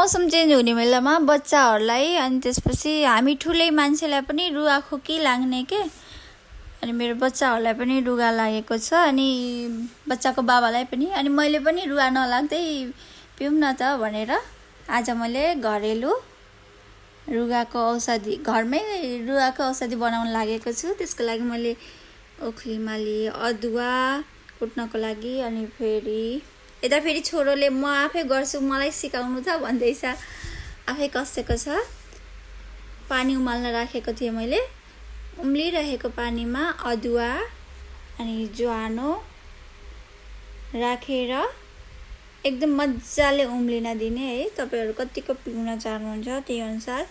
मौसम चेन्ज हुने बेलामा बच्चाहरूलाई अनि त्यसपछि हामी ठुलै मान्छेलाई पनि रुगाखोकी लाग्ने के। अनि मेरो बच्चाहरूलाई पनि रुगा लागेको छ अनि बच्चाको बाबालाई पनि। अनि मैले पनि रुगा नलाग्दै पिउँ न त भनेर आज मैले घरेलु रुगाको औषधि घरमै रुगाको औषधि बनाउन लागेको छु। त्यसको लागि मैले ओखलीमाली अदुवा कुट्नको लागि अनि यता फेरि छोरोले म आफै गर्छु मलाई सिकाउनु त भन्दैछ। आफै कसेको छ। पानी उमाल्न राखेको थिएँ मैले। उम्लिरहेको पानीमा अदुवा अनि ज्वानो राखेर एकदम मजाले उम्लिन दिने है। तपाईहरु कतिको पिउन चाहनुहुन्छ त्यही अनुसार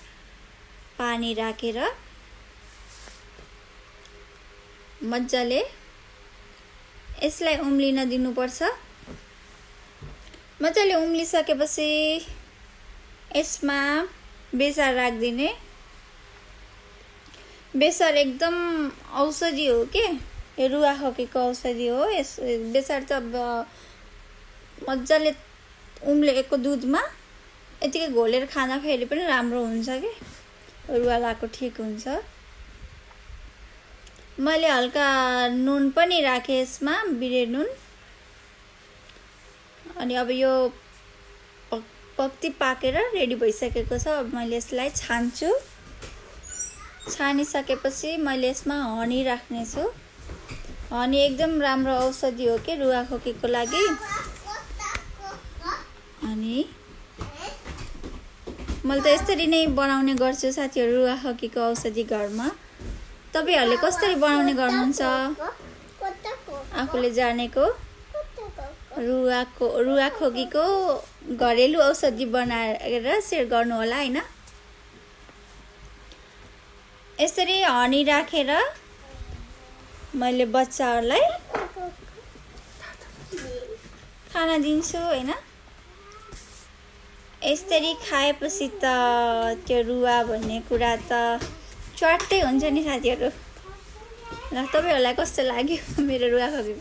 पानी राखेर मजाले यसलाई उम्लिन दिनुपर्छ। मजाले उम्लिसकेपछि यसमा बेसार राखिदिने। बेसार एकदम औषधि हो के, यो रुगाखोकीको औषधि हो। यस बेसार त मजाले उम्लेको दुधमा यतिकै घोलेर खाँदाखेरि पनि राम्रो हुन्छ के, रुगा लागेको ठिक हुन्छ। मैले हल्का नुन पनि राखेँ यसमा, बिरे नुन। अनि अब यो पक्ति पाकेर रेडी भइसकेको छ। अब मैले यसलाई छान्छु। छानिसकेपछि मैले यसमा हनी राख्ने छु। हनी एकदम राम्रो औषधि हो के रुगाखोकीको लागि। अनि मैले त यसरी नै बनाउने गर्छु साथीहरु रुगाखोकीको औषधि घरमा। तपाईहरुले कसरी बनाउने गर्नुहुन्छ आफूले जानेको रुगाखोकीको घरेलु औषधि बनाएर शेयर गर्नु होला हैन। यसरी हनी राखेर मैले बच्चाहरूलाई खाना दिन्छु हैन। यसरी खाएपछि त त्यो रुगा भन्ने कुरा त च्वाट्टै हुन्छ नि साथीहरु। ल तपाईहरुलाई कस्तो लाग्यो मेरो रुगाखोकीको